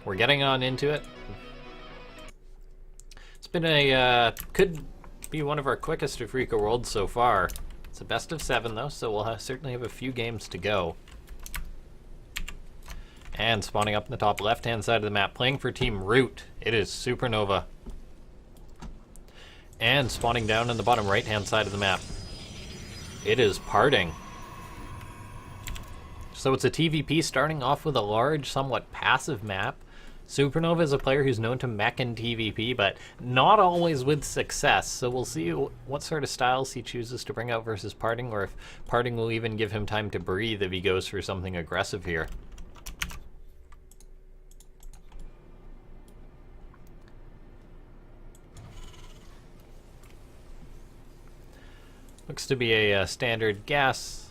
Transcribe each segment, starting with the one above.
we're getting on into it. It's been a, could be one of our quickest Afreeca worlds so far. It's a best of 7 though, so we'll certainly have a few games to go. And spawning up in the top left-hand side of the map, playing for Team Root, it is SuperNova. And spawning down in the bottom right-hand side of the map, it is PartinG. So it's a TVP starting off with a large, somewhat passive map. SuperNova is a player who's known to mech in TVP, but not always with success. So we'll see what sort of styles he chooses to bring out versus PartinG, or if PartinG will even give him time to breathe if he goes for something aggressive here. Looks to be a standard gas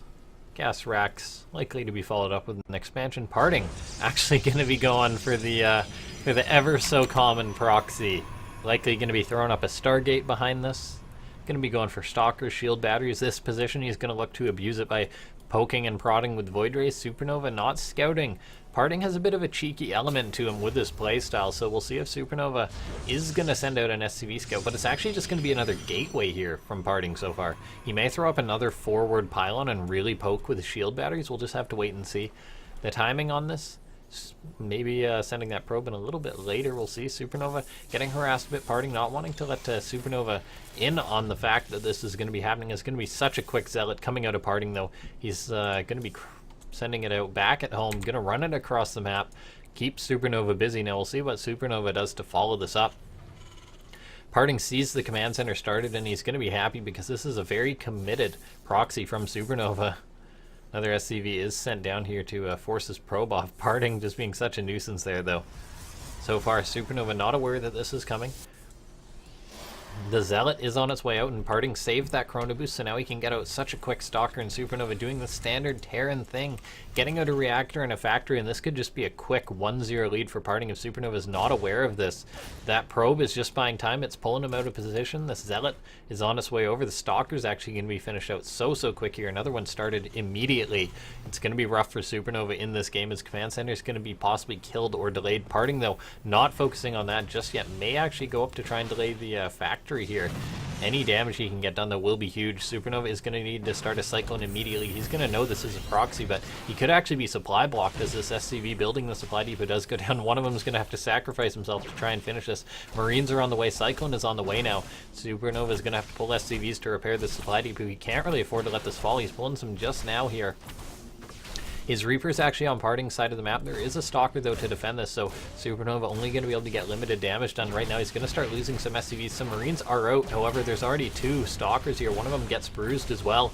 racks, likely to be followed up with an expansion. PartinG actually going to be going for the ever so common proxy. Likely going to be throwing up a Stargate behind this. Going to be going for stalkers, shield batteries. This position he's going to look to abuse it by poking and prodding with Void Rays. SuperNova not scouting. PartinG has a bit of a cheeky element to him with this playstyle, so we'll see if SuperNova is going to send out an SCV scout, but it's actually just going to be another gateway here from PartinG so far. He may throw up another forward pylon and really poke with shield batteries. We'll just have to wait and see. The timing on this, maybe sending that probe in a little bit later. We'll see. SuperNova getting harassed a bit. PartinG not wanting to let SuperNova in on the fact that this is going to be happening. It's going to be such a quick zealot coming out of PartinG, though. He's going to be sending it out back at home, going to run it across the map, keep SuperNova busy. Now we'll see what SuperNova does to follow this up. PartinG sees the command center started, and he's going to be happy because this is a very committed proxy from SuperNova. Another SCV is sent down here to force his probe off. PartinG just being such a nuisance there, though. So far, SuperNova not aware that this is coming. The Zealot is on its way out, and PartinG saved that Chrono Boost, so now he can get out such a quick Stalker, and SuperNova doing the standard Terran thing, getting out a reactor and a factory, and this could just be a quick 1-0 lead for PartinG if SuperNova is not aware of this. That probe is just buying time. It's pulling him out of position. The Zealot is on its way over. The Stalker's actually going to be finished out so quick here. Another one started immediately. It's going to be rough for SuperNova in this game. His command center is going to be possibly killed or delayed. PartinG, though, not focusing on that just yet. May actually go up to try and delay the factory here. Any damage he can get done, though, will be huge. SuperNova is going to need to start a Cyclone immediately. He's going to know this is a proxy, but he could actually be supply blocked as this SCV building the supply depot does go down. One of them is going to have to sacrifice himself to try and finish this. Marines are on the way. Cyclone is on the way now. SuperNova is going to have to pull SCVs to repair the supply depot. He can't really afford to let this fall. He's pulling some just now here. His Reaper's actually on PartinG's side of the map. There is a Stalker, though, to defend this, so SuperNova only going to be able to get limited damage done right now. He's going to start losing some SCVs. Some Marines are out. However, there's already 2 Stalkers here. One of them gets bruised as well.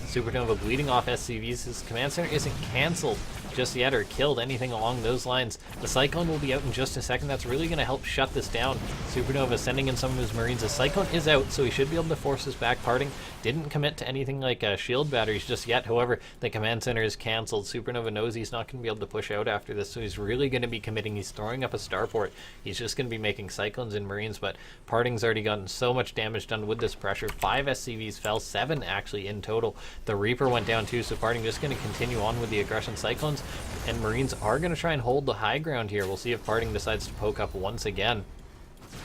SuperNova bleeding off SCVs. His command center isn't cancelled just yet or killed, anything along those lines. The Cyclone will be out in just a second. That's really going to help shut this down. SuperNova sending in some of his Marines. The Cyclone is out, so he should be able to force this back. PartinG didn't commit to anything like shield batteries just yet. However, the command center is cancelled. SuperNova knows he's not going to be able to push out after this, so he's really going to be committing. He's throwing up a starport. He's just going to be making Cyclones and Marines, but PartinG's already gotten so much damage done with this pressure. 5 SCVs fell, 7 actually in total. The Reaper went down too, so PartinG just going to continue on with the aggression. Cyclones and Marines are going to try and hold the high ground here. We'll see if PartinG decides to poke up once again.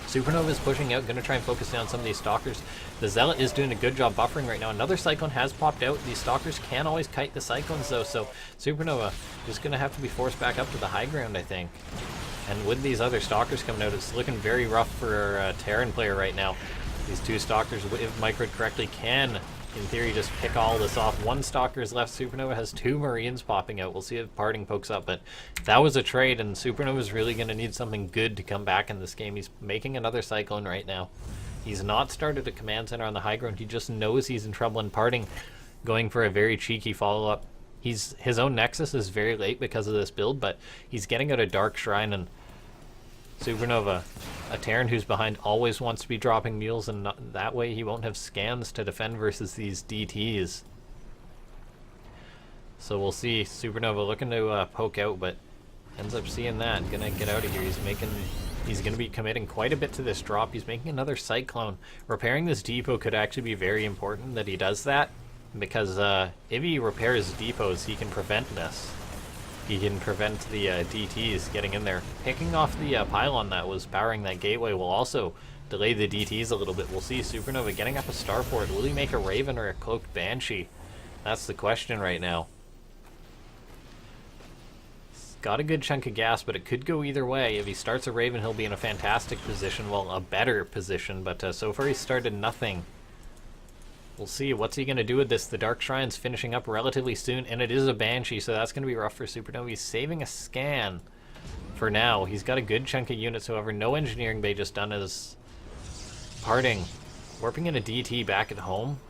SuperNova is pushing out, going to try and focus down some of these Stalkers. The Zealot is doing a good job buffering right now. Another Cyclone has popped out. These Stalkers can't always kite the Cyclones, though, so SuperNova is going to have to be forced back up to the high ground, I think. And with these other Stalkers coming out, it's looking very rough for a Terran player right now. These 2 Stalkers, if microed correctly, can in theory just pick all this off. 1 Stalker is left. SuperNova has 2 Marines popping out. We'll see if PartinG pokes up, but that was a trade, and SuperNova is really going to need something good to come back in this game. He's making another Cyclone right now. He's not started a command center on the high ground. He just knows he's in trouble, and PartinG going for a very cheeky follow-up. His own Nexus is very late because of this build, but he's getting out a Dark Shrine, and SuperNova, a Terran who's behind, always wants to be dropping mules, and that way he won't have scans to defend versus these DTs. So we'll see. SuperNova looking to poke out, but ends up seeing that. Gonna get out of here. He's gonna be committing quite a bit to this drop. He's making another Cyclone. Repairing this depot could actually be very important that he does that, because if he repairs depots, he can prevent this. he can prevent the DTs getting in there. Picking off the pylon that was powering that gateway will also delay the DTs a little bit. We'll see SuperNova getting up a starport. Will he make a Raven or a Cloaked Banshee? That's the question right now. He's got a good chunk of gas, but it could go either way. If he starts a Raven, he'll be in a fantastic position, well, a better position, but so far he started nothing. We'll see. What's he going to do with this? The Dark Shrine's finishing up relatively soon, and it is a Banshee, so that's going to be rough for SuperNova. He's saving a scan for now. He's got a good chunk of units, however. No engineering bay just done as PartinG warping in a DT back at home,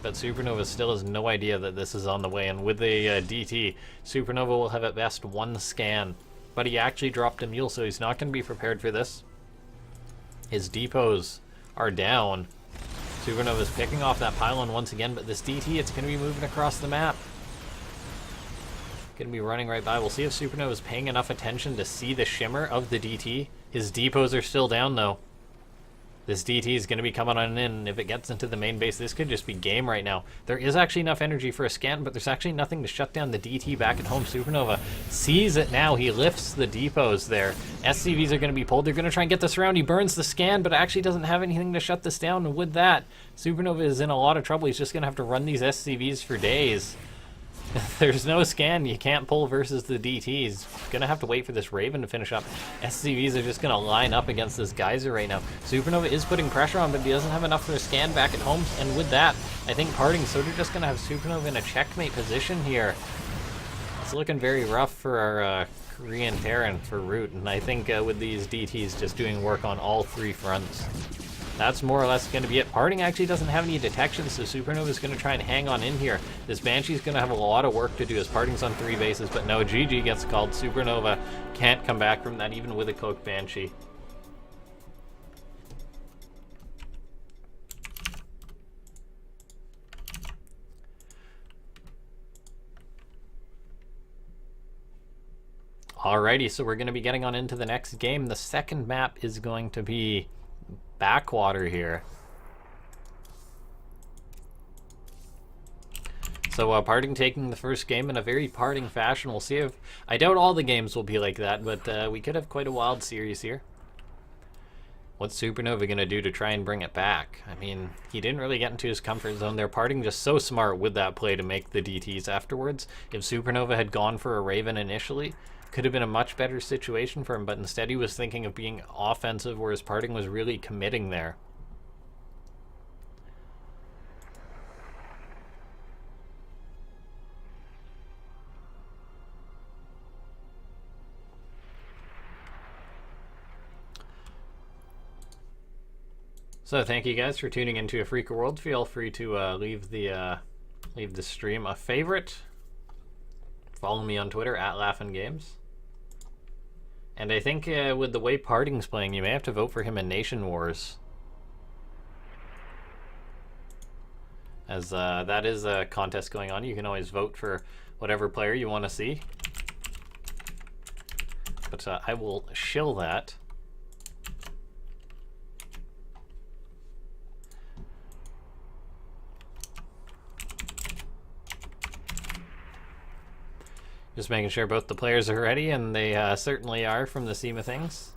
but SuperNova still has no idea that this is on the way, and with the DT, SuperNova will have at best one scan, but he actually dropped a mule, so he's not going to be prepared for this. His depots are down. SuperNova's picking off that pylon once again, but this DT, it's going to be moving across the map. Going to be running right by. We'll see if SuperNova's paying enough attention to see the shimmer of the DT. His depots are still down, though. This DT is going to be coming on in. If it gets into the main base, this could just be game right now. There is actually enough energy for a scan, but there's actually nothing to shut down the DT back at home. SuperNova sees it now. He lifts the depots there. SCVs are going to be pulled. They're going to try and get this around. He burns the scan, but actually doesn't have anything to shut this down. And with that, SuperNova is in a lot of trouble. He's just going to have to run these SCVs for days. There's no scan. You can't pull versus the DTs. Gonna have to wait for this Raven to finish up. SCVs are just gonna line up against this Geyser right now. SuperNova is putting pressure on, but he doesn't have enough for a scan back at home. And with that, I think PartinG sort of just gonna have SuperNova in a checkmate position here. It's looking very rough for our Korean Terran for Root, and I think with these DTs just doing work on all three fronts. That's more or less going to be it. PartinG actually doesn't have any detection, so SuperNova is going to try and hang on in here. This Banshee's going to have a lot of work to do as PartinG's on 3 bases, but no, GG gets called. SuperNova can't come back from that even with a Cloaked Banshee. Alrighty, so we're going to be getting on into the next game. The second map is going to be Backwater here. So PartinG taking the first game in a very PartinG fashion. We'll see if... I doubt all the games will be like that, but we could have quite a wild series here. What's SuperNova going to do to try and bring it back? I mean, he didn't really get into his comfort zone there. PartinG just so smart with that play to make the DTs afterwards. If SuperNova had gone for a Raven initially, could have been a much better situation for him, but instead he was thinking of being offensive, whereas PartinG was really committing there. So thank you guys for tuning into Afreeca World. Feel free to leave the stream a favorite. Follow me on Twitter at LaughNgamez. And I think with the way PartinG's playing, you may have to vote for him in Nation Wars. As that is a contest going on. You can always vote for whatever player you want to see. But I will shill that. Just making sure both the players are ready, and they certainly are from the seam of things.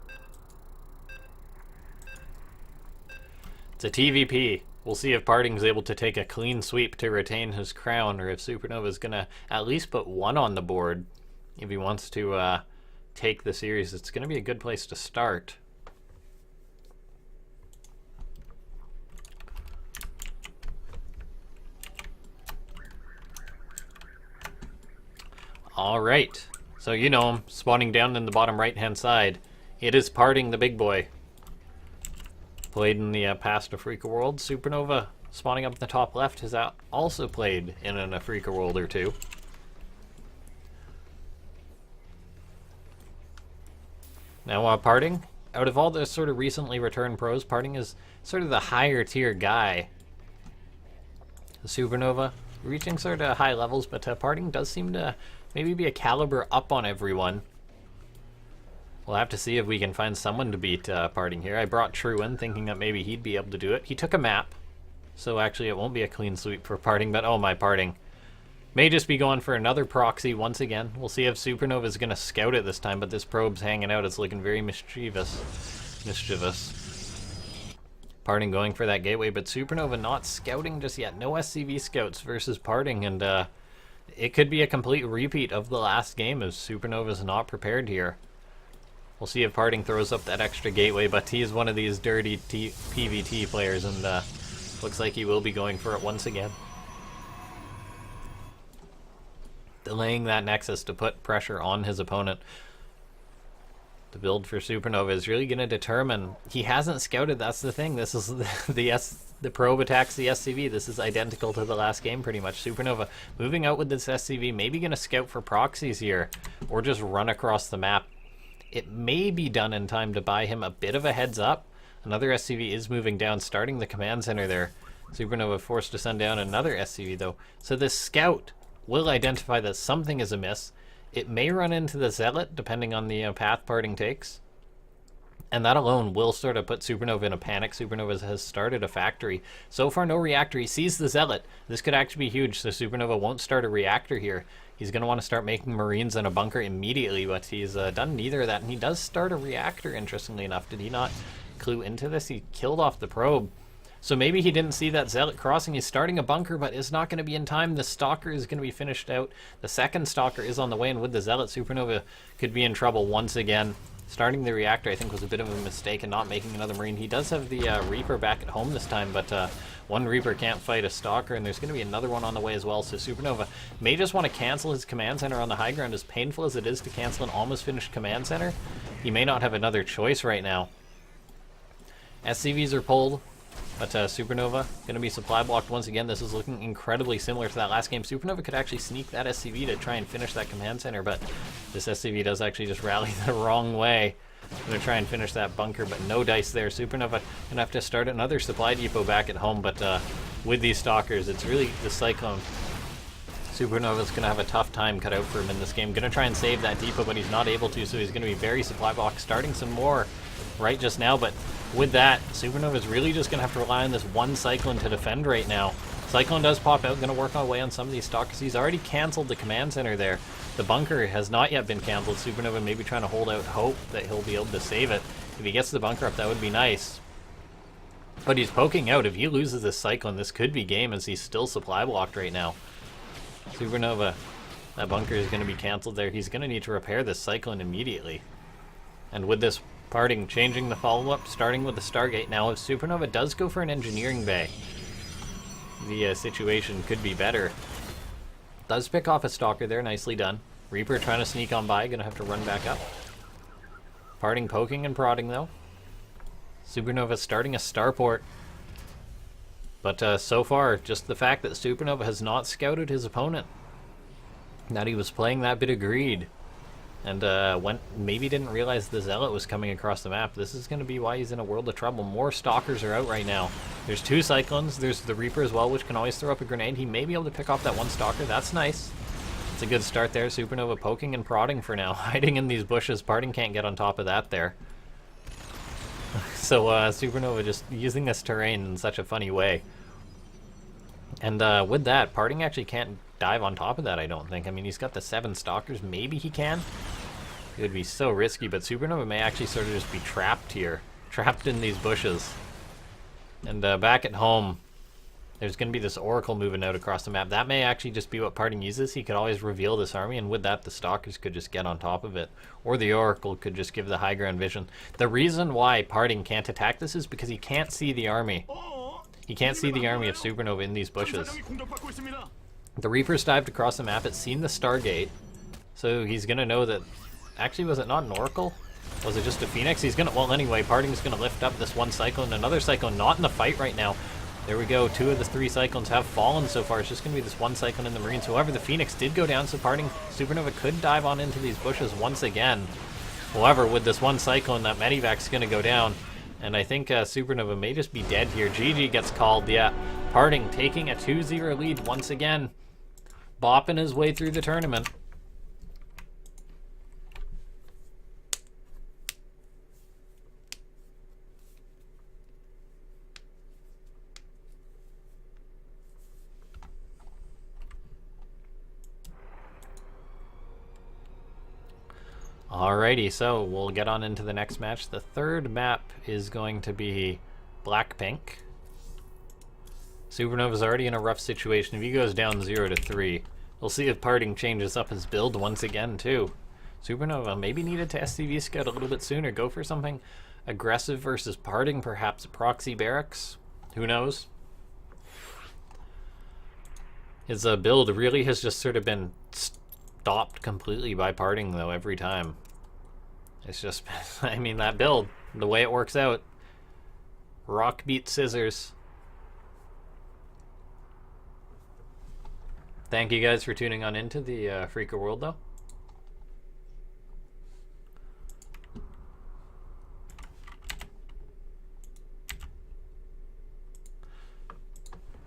It's a TVP. We'll see if PartinG's able to take a clean sweep to retain his crown, or if SuperNova's gonna at least put one on the board if he wants to take the series. It's gonna be a good place to start. Alright, so you know him, spawning down in the bottom right hand side. It is PartinG, the big boy. Played in the past Afreeca World. SuperNova, spawning up in the top left, has also played in an Afreeca World or two. Now PartinG, out of all the sort of recently returned pros, PartinG is sort of the higher tier guy. SuperNova, reaching sort of high levels, but PartinG does seem to maybe be a caliber up on everyone. We'll have to see if we can find someone to beat PartinG here. I brought True in, thinking that maybe he'd be able to do it. He took a map, so actually it won't be a clean sweep for PartinG, but oh my, PartinG. May just be going for another proxy once again. We'll see if SuperNova is going to scout it this time, but this probe's hanging out. It's looking very mischievous. PartinG going for that gateway, but SuperNova not scouting just yet. No SCV scouts versus PartinG, and it could be a complete repeat of the last game as SuperNova's not prepared here. We'll see if PartinG throws up that extra gateway, but he is one of these dirty PVT players, and looks like he will be going for it once again. Delaying that Nexus to put pressure on his opponent. The build for SuperNova is really going to determine. He hasn't scouted, that's the thing. This is the probe attacks the SCV. This is identical to the last game pretty much. SuperNova moving out with this SCV, maybe going to scout for proxies here, or just run across the map. It may be done in time to buy him a bit of a heads up. Another SCV is moving down, starting the command center there. SuperNova forced to send down another SCV though. So this scout will identify that something is amiss. It may run into the Zealot, depending on the path PartinG takes. And that alone will sort of put SuperNova in a panic. SuperNova has started a factory. So far, no reactor. He sees the Zealot. This could actually be huge, so SuperNova won't start a reactor here. He's going to want to start making Marines in a bunker immediately, but he's done neither of that. And he does start a reactor, interestingly enough. Did he not clue into this? He killed off the probe. So maybe he didn't see that Zealot crossing. He's starting a bunker, but it's not going to be in time. The Stalker is going to be finished out. The second Stalker is on the way, and with the Zealot, SuperNova could be in trouble once again. Starting the reactor, I think, was a bit of a mistake and not making another Marine. He does have the Reaper back at home this time, but one Reaper can't fight a Stalker, and there's going to be another one on the way as well. So SuperNova may just want to cancel his command center on the high ground. As painful as it is to cancel an almost finished command center, he may not have another choice right now. SCVs are pulled. But SuperNova going to be supply blocked once again. This is looking incredibly similar to that last game. SuperNova could actually sneak that SCV to try and finish that command center, but this SCV does actually just rally the wrong way. Going to try and finish that bunker, but no dice there. SuperNova going to have to start another supply depot back at home, but with these Stalkers, it's really the Cyclone. SuperNova's going to have a tough time cut out for him in this game. Going to try and save that depot, but he's not able to, so he's going to be very supply blocked, starting some more right just now, but with that, SuperNova is really just going to have to rely on this one Cyclone to defend right now. Cyclone does pop out, going to work away on some of these Stalkers. He's already canceled the command center there. The bunker has not yet been canceled. SuperNova may be trying to hold out hope that he'll be able to save it. If he gets the bunker up, that would be nice. But he's poking out. If he loses this Cyclone, this could be game, as he's still supply blocked right now. SuperNova, that bunker is going to be canceled there. He's going to need to repair this Cyclone immediately. And with this PartinG changing the follow-up, starting with the Stargate. Now, if SuperNova does go for an engineering bay, the situation could be better. Does pick off a Stalker there, nicely done. Reaper trying to sneak on by, gonna have to run back up. PartinG poking and prodding though. SuperNova starting a starport. But so far, just the fact that SuperNova has not scouted his opponent, that he was playing that bit of greed, and maybe didn't realize the Zealot was coming across the map. This is going to be why he's in a world of trouble. More Stalkers are out right now. There's two Cyclones. There's the Reaper as well, which can always throw up a grenade. He may be able to pick off that one Stalker. That's nice. It's a good start there. SuperNova poking and prodding for now. Hiding in these bushes. PartinG can't get on top of that there. So SuperNova just using this terrain in such a funny way. And with that, PartinG actually can't dive on top of that, I don't think. I mean, he's got the 7 Stalkers. Maybe he can. It would be so risky, but SuperNova may actually sort of just be trapped here. Trapped in these bushes. And back at home, there's going to be this Oracle moving out across the map. That may actually just be what PartinG uses. He could always reveal this army, and with that, the Stalkers could just get on top of it. Or the Oracle could just give the high ground vision. The reason why PartinG can't attack this is because he can't see the army. He can't see the army of SuperNova in these bushes. The Reaper's dived across the map. It's seen the Stargate. So he's going to know that... Actually, was it not an Oracle? Was it just a Phoenix? He's going to... Well, anyway, PartinG's going to lift up this one Cyclone. Another Cyclone not in the fight right now. There we go. 2 of the 3 Cyclones have fallen so far. It's just going to be this one Cyclone in the Marines. However, the Phoenix did go down, so PartinG... SuperNova could dive on into these bushes once again. However, with this one Cyclone, that medevac's going to go down. And I think SuperNova may just be dead here. GG gets called. Yeah, PartinG taking a 2-0 lead once again. Bopping his way through the tournament. Alrighty, so we'll get on into the next match. The third map is going to be Blackpink. SuperNova's already in a rough situation. If he goes down 0-3, we'll see if PartinG changes up his build once again, too. SuperNova maybe needed to SCV scout a little bit sooner. Go for something aggressive versus PartinG, perhaps a proxy barracks. Who knows? His build really has just sort of been stopped completely by PartinG, though, every time. It's just, I mean, that build, the way it works out. Rock beats scissors. Thank you guys for tuning on into the Afreeca world, though.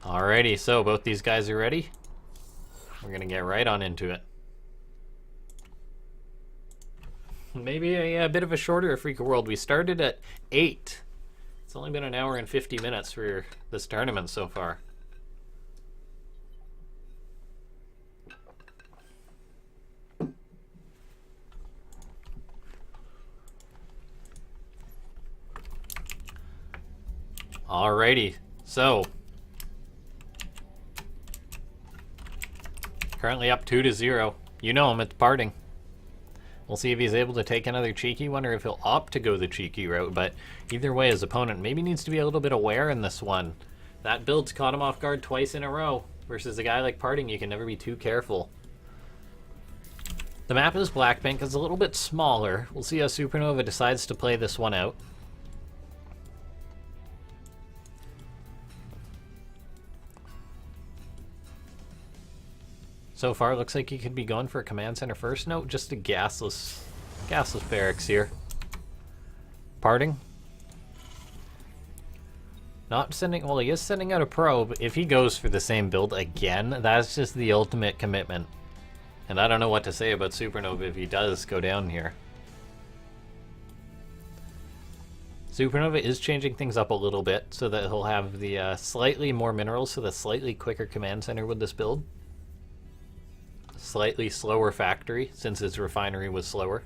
Alrighty, so both these guys are ready. We're gonna get right on into it. Maybe a bit of a shorter Afreeca world. We started at 8. It's only been an hour and 50 minutes for this tournament so far. Alrighty, so currently up 2-0. You know him, it's PartinG. We'll see if he's able to take another cheeky one or if he'll opt to go the cheeky route, but either way his opponent maybe needs to be a little bit aware in this one. That build's caught him off guard twice in a row versus a guy like PartinG. You can never be too careful. The map is Blackpink. It's a little bit smaller. We'll see how SuperNova decides to play this one out. So far, looks like he could be going for a command center first. No, just a gasless barracks here. PartinG. Not sending, well, he is sending out a probe. If he goes for the same build again, that's just the ultimate commitment. And I don't know what to say about SuperNova if he does go down here. SuperNova is changing things up a little bit so that he'll have the slightly more minerals, so the slightly quicker command center with this build. Slightly slower factory, since his refinery was slower.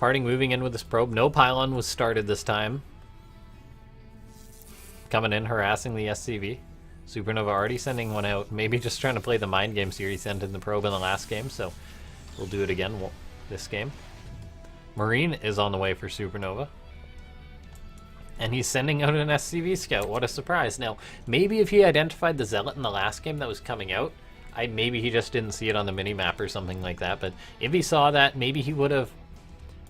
PartinG moving in with this probe. No pylon was started this time. Coming in, harassing the SCV. SuperNova already sending one out. Maybe just trying to play the mind games here. He sent in the probe in the last game, so we'll do it again this game. Marine is on the way for SuperNova. And he's sending out an SCV scout. What a surprise. Now, maybe if he identified the Zealot in the last game that was coming out, maybe he just didn't see it on the mini-map or something like that. But if he saw that, maybe he would have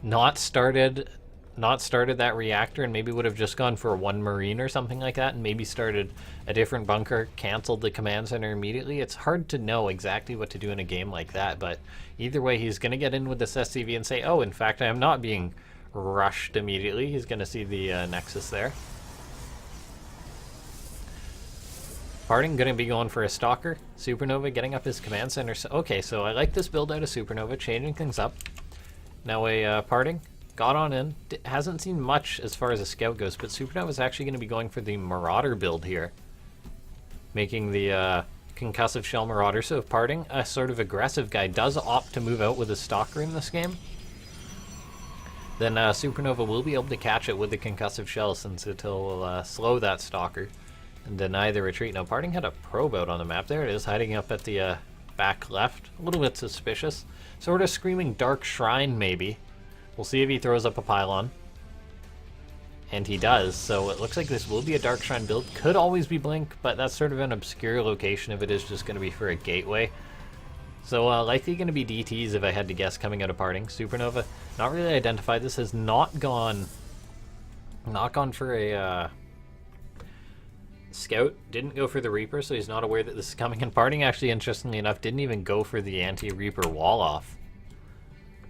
not started that reactor and maybe would have just gone for one Marine or something like that and maybe started a different bunker, canceled the command center immediately. It's hard to know exactly what to do in a game like that. But either way, he's going to get in with this SCV and say, oh, in fact, I am not being rushed immediately. He's going to see the Nexus there. PartinG going to be going for a Stalker. SuperNova getting up his command center. So, okay, so I like this build out of SuperNova, changing things up. Now a PartinG got on in. Hasn't seen much as far as a scout goes, but SuperNova is actually going to be going for the Marauder build here. Making the concussive shell Marauder. So if PartinG, a sort of aggressive guy, does opt to move out with a Stalker in this game, then SuperNova will be able to catch it with the concussive shell since it'll slow that Stalker and deny the retreat. Now, PartinG had a probe out on the map. There it is, hiding up at the back left. A little bit suspicious. Sort of screaming Dark Shrine, maybe. We'll see if he throws up a pylon. And he does, so it looks like this will be a Dark Shrine build. Could always be Blink, but that's sort of an obscure location if it is just going to be for a gateway. So likely going to be DTs if I had to guess coming out of PartinG. SuperNova, not really identified. This has not gone for a scout. Didn't go for the Reaper, so he's not aware that this is coming. And PartinG, actually, interestingly enough, didn't even go for the anti-Reaper wall off.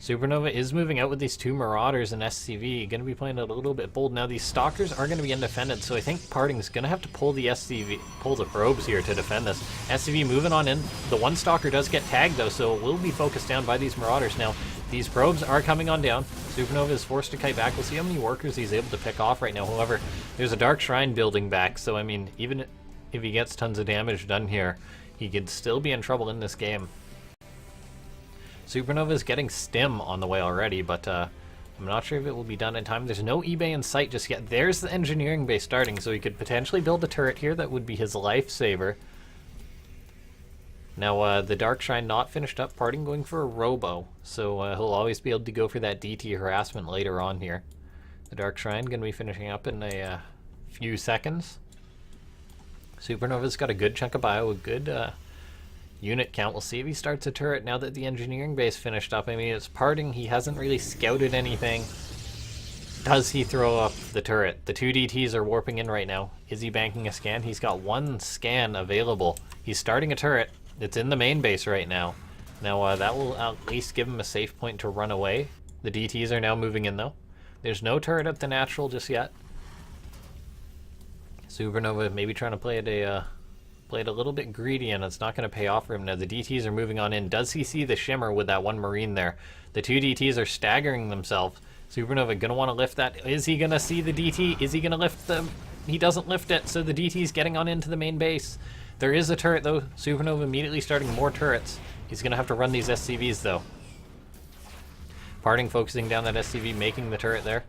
SuperNova is moving out with these two Marauders and SCV. Going to be playing it a little bit bold. Now, these Stalkers are going to be undefended, so I think PartinG's going to have to pull the probes here to defend this. SCV moving on in. The one Stalker does get tagged, though, so it will be focused down by these Marauders. Now, these probes are coming on down. SuperNova is forced to kite back. We'll see how many workers he's able to pick off right now. However, there's a Dark Shrine building back, so, I mean, even if he gets tons of damage done here, he could still be in trouble in this game. Supernova's getting stim on the way already, but I'm not sure if it will be done in time. There's no eBay in sight just yet. There's the engineering base starting, so he could potentially build a turret here. That would be his lifesaver. Now, the Dark Shrine not finished up. PartinG going for a Robo, so he'll always be able to go for that DT harassment later on here. The Dark Shrine going to be finishing up in a few seconds. SuperNova's got a good chunk of bio, a good unit count. We'll see if he starts a turret now that the engineering base finished up. I mean, it's PartinG. He hasn't really scouted anything. Does he throw up the turret? The 2 DTs are warping in right now. Is he banking a scan? He's got 1 scan available. He's starting a turret. It's in the main base right now. Now, that will at least give him a safe point to run away. The DTs are now moving in, though. There's no turret at the natural just yet. SuperNova maybe trying to play it a little bit greedy, and it's not going to pay off for him. Now, the DTs are moving on in. Does he see the shimmer with that 1 Marine there? The 2 DTs are staggering themselves. SuperNova going to want to lift that. Is he going to see the DT? Is he going to lift them? He doesn't lift it, so the DT's getting on into the main base. There is a turret, though. SuperNova immediately starting more turrets. He's going to have to run these SCVs, though. PartinG focusing down that SCV, making the turret there.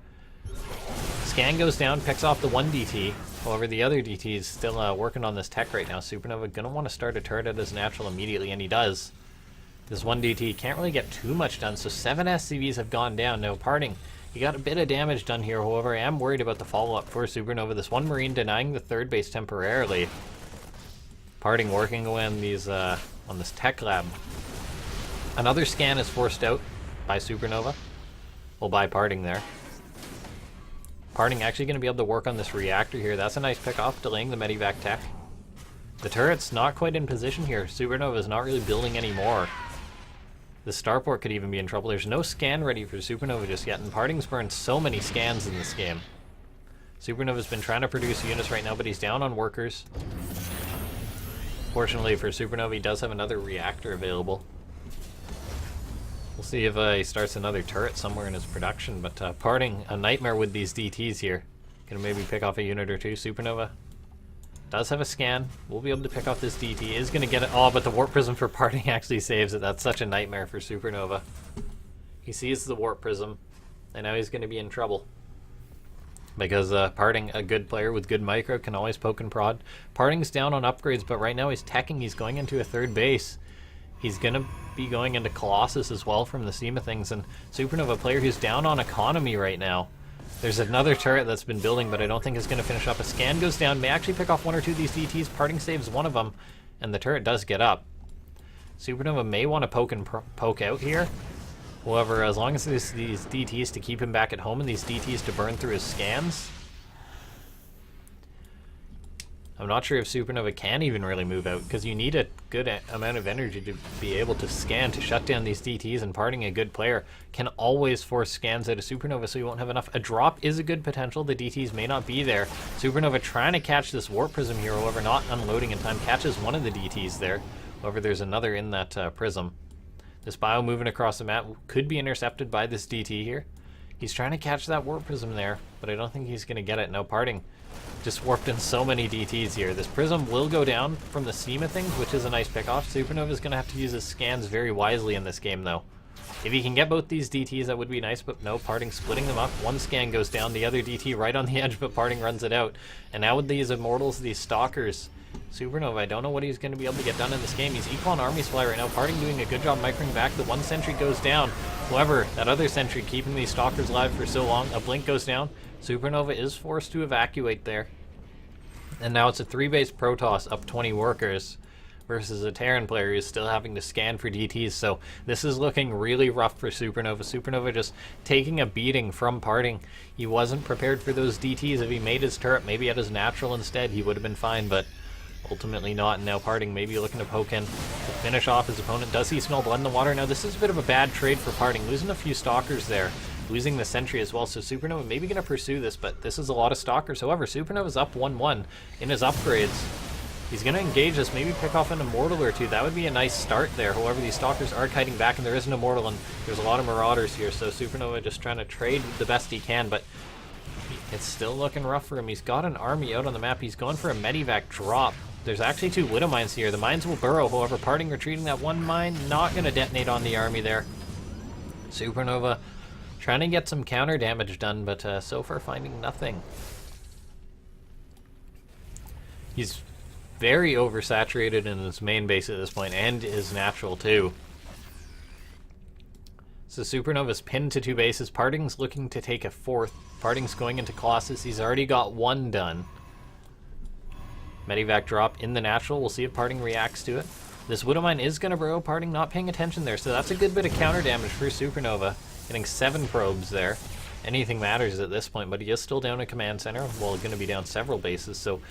Scan goes down, picks off the 1 DT. However, the other DT is still working on this tech right now. SuperNova going to want to start a turret at his natural immediately, and he does. This 1 DT can't really get too much done, so 7 SCVs have gone down. Now, PartinG, he got a bit of damage done here. However, I am worried about the follow-up for SuperNova. This 1 Marine denying the 3rd base temporarily. PartinG working away on these on this tech lab. Another scan is forced out by SuperNova. Well, by PartinG there. PartinG actually going to be able to work on this reactor here. That's a nice pick off, delaying the Medivac tech. The turret's not quite in position here. SuperNova is not really building anymore. The starport could even be in trouble. There's no scan ready for SuperNova just yet, and PartinG's burned so many scans in this game. SuperNova's been trying to produce units right now, but he's down on workers. Fortunately for SuperNova, he does have another reactor available. We'll see if he starts another turret somewhere in his production, but PartinG, a nightmare with these DTs here. Gonna maybe pick off a unit or 2. SuperNova does have a scan. We'll be able to pick off this DT. Is gonna get it. Oh, but the Warp Prism for PartinG actually saves it. That's such a nightmare for SuperNova. He sees the Warp Prism, and now he's gonna be in trouble. Because PartinG, a good player with good micro, can always poke and prod. PartinG's down on upgrades, but right now he's teching. He's going into a 3rd base. He's going to be going into Colossus as well from the seam of things. And SuperNova, player who's down on economy right now. There's another turret that's been building, but I don't think it's going to finish up. A scan goes down. May actually pick off 1 or 2 of these DTs. PartinG saves 1 of them, and the turret does get up. SuperNova may want to poke and poke out here. However, as long as there's these DTs to keep him back at home and these DTs to burn through his scans, I'm not sure if SuperNova can even really move out, because you need a good amount of energy to be able to scan to shut down these DTs, and PartinG, a good player, can always force scans out of SuperNova, so you won't have enough. A drop is a good potential. The DTs may not be there. SuperNova trying to catch this Warp Prism here, however, not unloading in time. Catches 1 of the DTs there. However, there's another in that prism. This bio moving across the map could be intercepted by this DT here. He's trying to catch that Warp Prism there, but I don't think he's going to get it. No, PartinG just warped in so many DTs here. This Prism will go down from the seam of things, which is a nice pickoff. SuperNova's going to have to use his scans very wisely in this game, though. If he can get both these DTs, that would be nice, but no, PartinG splitting them up. 1 scan goes down, the other DT right on the edge, but PartinG runs it out. And now with these Immortals, these Stalkers, SuperNova, I don't know what he's going to be able to get done in this game. He's equal on army supply right now. PartinG doing a good job microing back. The 1 sentry goes down. However, that other sentry keeping these Stalkers alive for so long. A blink goes down. SuperNova is forced to evacuate there. And now it's a 3-base Protoss up 20 workers versus a Terran player who's still having to scan for DTs. So this is looking really rough for SuperNova. SuperNova just taking a beating from PartinG. He wasn't prepared for those DTs. If he made his turret maybe at his natural instead, he would have been fine, but ultimately not. And now PartinG maybe looking to poke in to finish off his opponent. Does he smell blood in the water? Now this is a bit of a bad trade for PartinG, losing a few Stalkers there, losing the sentry as well. So SuperNova maybe going to pursue this, but this is a lot of Stalkers. However, SuperNova's up 1-1 in his upgrades. He's going to engage this, maybe pick off an Immortal or 2. That would be a nice start there. However, these Stalkers are kiting back, and there is an Immortal, and there's a lot of Marauders here. So SuperNova just trying to trade the best he can, but it's still looking rough for him. He's got an army out on the map. He's going for a Medivac drop. There's actually 2 Widow Mines here. The mines will burrow, however, PartinG retreating that 1 mine, not going to detonate on the army there. SuperNova trying to get some counter damage done, but so far finding nothing. He's very oversaturated in his main base at this point, and his natural too. So SuperNova's pinned to 2 bases. PartinG's looking to take a 4th. PartinG's going into Colossus. He's already got 1 done. Medivac drop in the natural. We'll see if PartinG reacts to it. This Widowmine is going to burrow. PartinG not paying attention there, so that's a good bit of counter damage for SuperNova. Getting 7 probes there. Anything matters at this point, but he is still down a command center. Well, going to be down several bases, so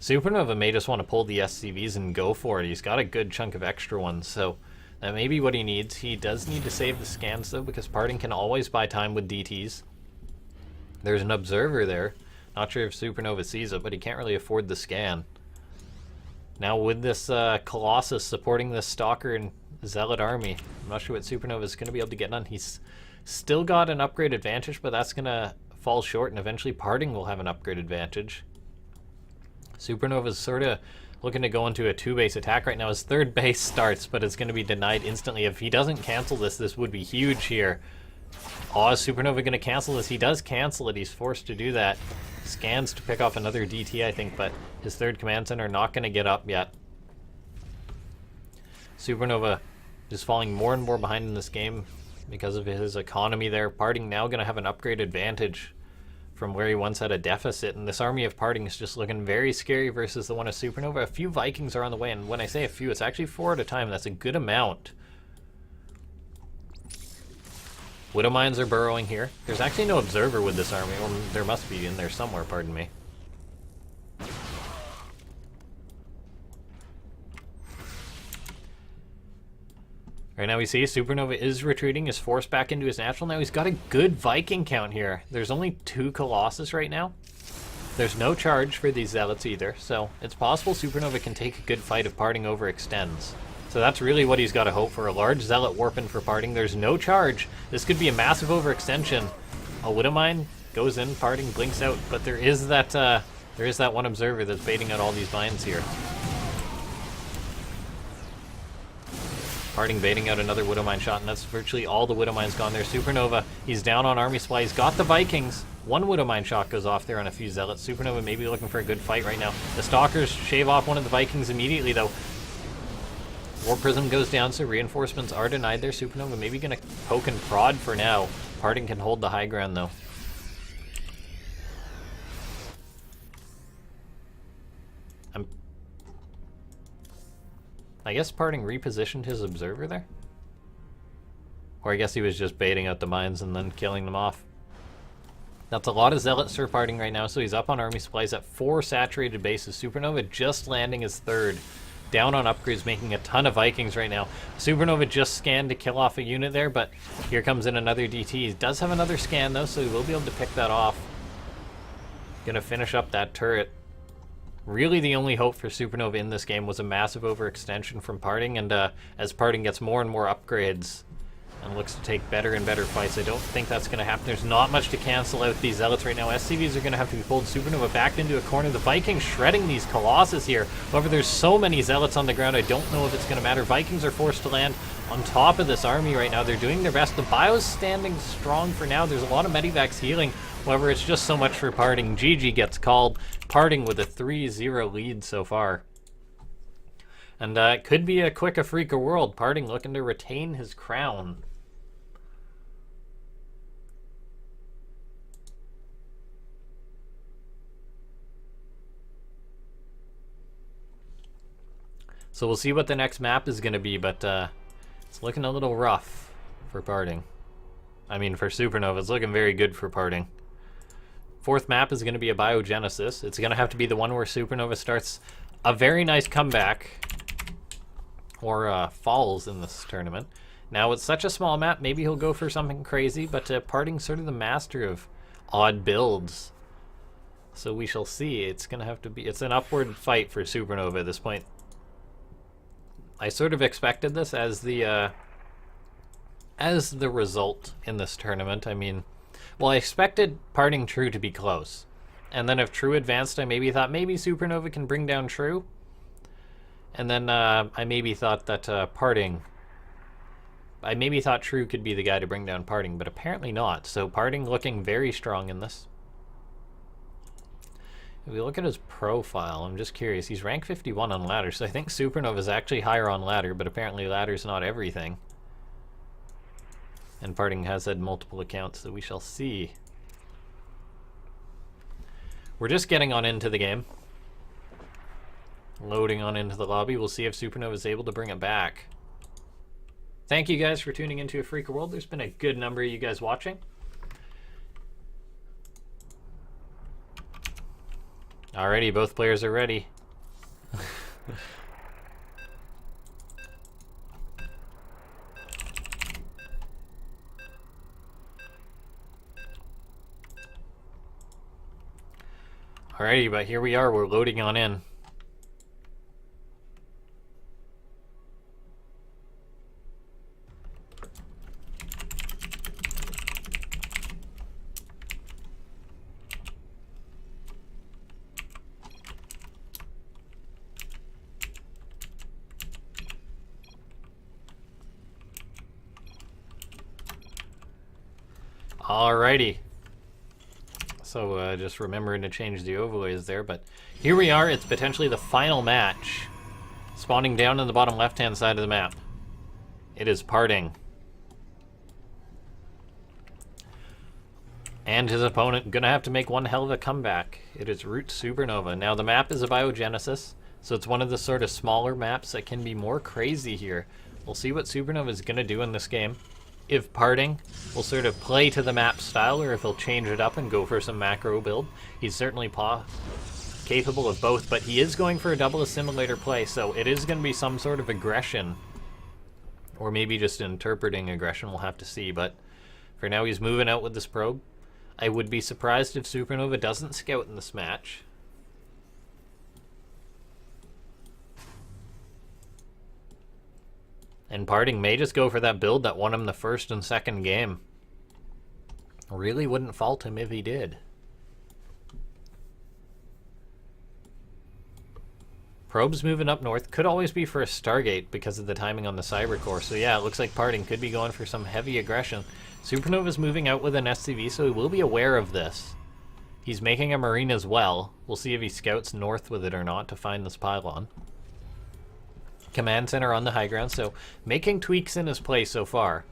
SuperNova may just want to pull the SCVs and go for it. He's got a good chunk of extra ones, so that may be what he needs. He does need to save the scans, though, because PartinG can always buy time with DTs. There's an observer there. Not sure if SuperNova sees it, but he can't really afford the scan. Now with this Colossus supporting this Stalker and Zealot army, I'm not sure what SuperNova is going to be able to get done. He's still got an upgrade advantage, but that's going to fall short, and eventually PartinG will have an upgrade advantage. SuperNova's sort of looking to go into a 2-base attack right now. His 3rd base starts, but it's going to be denied instantly. If he doesn't cancel this, this would be huge here. Oh, is SuperNova going to cancel this? He does cancel it. He's forced to do that. Scans to pick off another DT, I think, but his 3rd command center not going to get up yet. SuperNova just falling more and more behind in this game because of his economy there. PartinG now going to have an upgrade advantage from where he once had a deficit, and this army of PartinG is just looking very scary versus the one of SuperNova. A few Vikings are on the way, and when I say a few, it's actually 4 at a time. That's a good amount. Widow Mines are burrowing here. There's actually no observer with this army. Well, there must be in there somewhere, pardon me. Right now we see SuperNova is retreating, is forced back into his natural. Now he's got a good Viking count here. There's only 2 Colossus right now. There's no charge for these Zealots either, so it's possible SuperNova can take a good fight if PartinG overextends. So that's really what he's got to hope for. A large Zealot warping for PartinG. There's no charge. This could be a massive overextension. A Widowmine goes in, PartinG blinks out, but there is that 1 observer that's baiting out all these mines here. PartinG baiting out another Widowmine shot, and that's virtually all the Widowmines gone there. SuperNova, he's down on army supply. He's got the Vikings. 1 Widowmine shot goes off there on a few Zealots. SuperNova may be looking for a good fight right now. The Stalkers shave off one of the Vikings immediately, though. War Prism goes down, so reinforcements are denied there. SuperNova maybe going to poke and prod for now. PartinG can hold the high ground, though. I guess PartinG repositioned his observer there? Or I guess he was just baiting out the mines and then killing them off. That's a lot of Zealots for PartinG right now, so he's up on army supplies at 4 saturated bases. SuperNova just landing his 3rd. Down on upgrades, making a ton of Vikings right now. SuperNova just scanned to kill off a unit there, but here comes in another DT. He does have another scan, though, so he will be able to pick that off. Gonna finish up that turret. Really the only hope for SuperNova in this game was a massive overextension from PartinG, and as PartinG gets more and more upgrades and looks to take better and better fights, I don't think that's going to happen. There's not much to cancel out these Zealots right now. SCVs are going to have to be pulled. SuperNova backed into a corner. The Vikings shredding these Colossus here. However, there's so many Zealots on the ground, I don't know if it's going to matter. Vikings are forced to land on top of this army right now. They're doing their best. The Bio's standing strong for now. There's a lot of Medivacs healing. However, it's just so much for PartinG. GG gets called. PartinG with a 3-0 lead so far. And it could be a quick Afreeca world. PartinG looking to retain his crown. So we'll see what the next map is going to be, but it's looking a little rough for PartinG. I mean, for SuperNova, it's looking very good for PartinG. 4th map is going to be a Biogenesis. It's going to have to be the one where SuperNova starts a very nice comeback, or falls in this tournament. Now, it's such a small map, maybe he'll go for something crazy, but PartinG's sort of the master of odd builds. So we shall see. It's going to have to be... It's an upward fight for SuperNova at this point. I sort of expected this as the result in this tournament. I mean, well, I expected PartinG True to be close. And then if True advanced, I maybe thought maybe SuperNova can bring down True. And then I maybe thought that PartinG... I maybe thought True could be the guy to bring down PartinG, but apparently not. So PartinG looking very strong in this. If we look at his profile, I'm just curious. He's rank 51 on ladder, so I think SuperNova is actually higher on ladder, but apparently ladder's not everything. And PartinG has had multiple accounts, so we shall see. We're just getting on into the game. Loading on into the lobby. We'll see if SuperNova is able to bring it back. Thank you guys for tuning into Afreeca World. There's been a good number of you guys watching. Alrighty, both players are ready. Alrighty, but here we are, we're loading on in. Alrighty. So just remembering to change the overlays there, but here we are. It's potentially the final match. Spawning down in the bottom left-hand side of the map. It is PartinG. And his opponent gonna have to make one hell of a comeback. It is Root SuperNova. Now the map is a Biogenesis, so it's one of the sort of smaller maps that can be more crazy here. We'll see what SuperNova is gonna do in this game. If PartinG will sort of play to the map style, or if he'll change it up and go for some macro build. He's certainly capable of both, but he is going for a double assimilator play, so it is going to be some sort of aggression. Or maybe just interpreting aggression, we'll have to see, but for now he's moving out with this probe. I would be surprised if SuperNova doesn't scout in this match. And PartinG may just go for that build that won him the first and second game. Really wouldn't fault him if he did. Probe's moving up north. Could always be for a Stargate because of the timing on the Cyber Core. So yeah, it looks like PartinG could be going for some heavy aggression. SuperNova's moving out with an SCV, so he will be aware of this. He's making a Marine as well. We'll see if he scouts north with it or not to find this pylon. Command center on the high ground, so making tweaks in his play so far.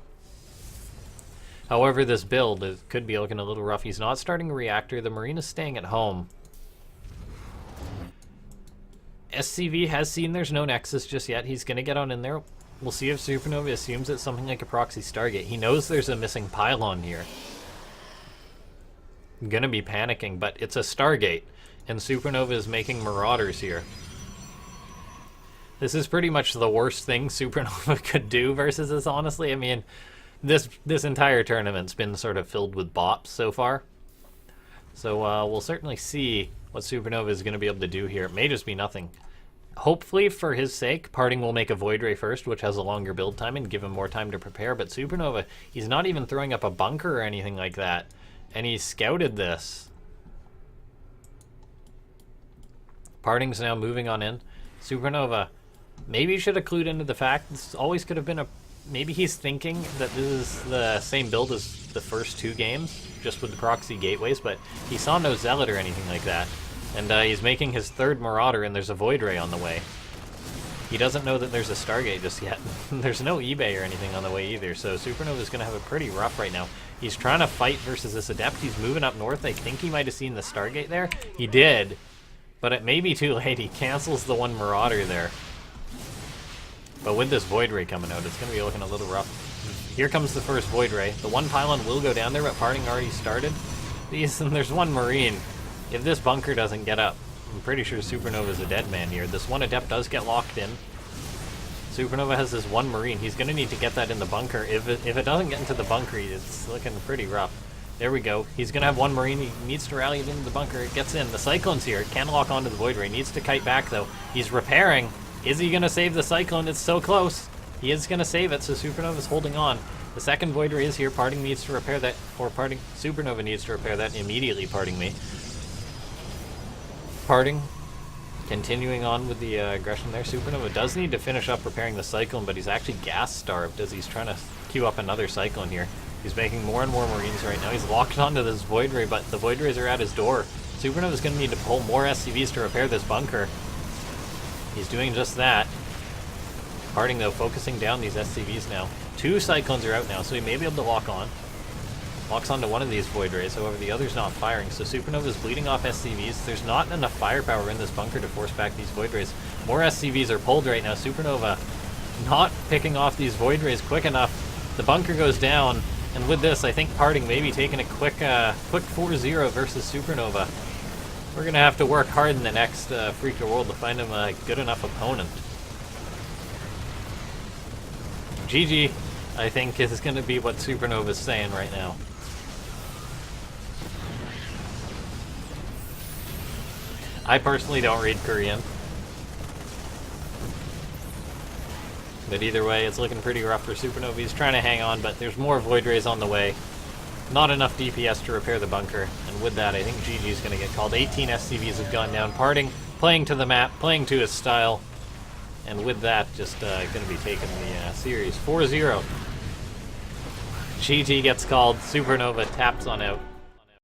However, this build could be looking a little rough. He's not starting a reactor. The Marine is staying at home. SCV has seen there's no Nexus just yet. He's going to get on in there. We'll see if SuperNova assumes it's something like a proxy Stargate. He knows there's a missing pylon here. I'm going to be panicking, but it's a Stargate, and SuperNova is making Marauders here. This is pretty much the worst thing SuperNova could do versus us, honestly. I mean, this entire tournament's been sort of filled with bops so far. So we'll certainly see what SuperNova is going to be able to do here. It may just be nothing. Hopefully, for his sake, PartinG will make a Void Ray first, which has a longer build time and give him more time to prepare. But SuperNova, he's not even throwing up a bunker or anything like that. And he's scouted this. PartinG's now moving on in. SuperNova... maybe you should have clued into the fact this always could have been a... maybe he's thinking that this is the same build as the first two games, just with the proxy gateways, but he saw no Zealot or anything like that. And he's making his third Marauder, and there's a Void Ray on the way. He doesn't know that there's a Stargate just yet. There's no eBay or anything on the way either, so SuperNova's going to have it pretty rough right now. He's trying to fight versus this Adept. He's moving up north. I think he might have seen the Stargate there. He did, but it may be too late. He cancels the one Marauder there. But with this Void Ray coming out, it's going to be looking a little rough. Here comes the first Void Ray. The one pylon will go down there, but PartinG already started these, and there's one Marine. If this bunker doesn't get up, I'm pretty sure SuperNova's a dead man here. This one Adept does get locked in. SuperNova has this one Marine. He's going to need to get that in the bunker. If it doesn't get into the bunker, it's looking pretty rough. There we go. He's going to have one Marine. He needs to rally it into the bunker. It gets in. The Cyclone's here. It can't lock onto the Void Ray. Needs to kite back, though. He's repairing. Is he going to save the Cyclone? It's so close. He is going to save it, so SuperNova's holding on. The second Void Ray is here. PartinG needs to repair that, or SuperNova needs to repair that immediately, PartinG. PartinG Continuing on with the aggression there, SuperNova does need to finish up repairing the Cyclone, but he's actually gas-starved as he's trying to queue up another Cyclone here. He's making more and more Marines right now. He's locked onto this Void Ray, but the Void Rays are at his door. SuperNova's going to need to pull more SCVs to repair this bunker. He's doing just that. PartinG, though, focusing down these SCVs now. 2 Cyclones are out now, so he may be able to lock on. Locks onto one of these Void Rays, however the other's not firing, so SuperNova's bleeding off SCVs. There's not enough firepower in this bunker to force back these Void Rays. More SCVs are pulled right now. SuperNova not picking off these Void Rays quick enough. The bunker goes down, and with this, I think PartinG may be taking a quick 4-0 versus SuperNova. We're going to have to work hard in the next Afreeca World to find him a good enough opponent. GG, I think, is going to be what SuperNova's saying right now. I personally don't read Korean. But either way, it's looking pretty rough for SuperNova. He's trying to hang on, but there's more Void Rays on the way. Not enough DPS to repair the bunker. And with that, I think GG is going to get called. 18 SCVs have gone down. PartinG playing to the map, playing to his style. And with that, just going to be taking the series 4-0. GG gets called. SuperNova taps on out.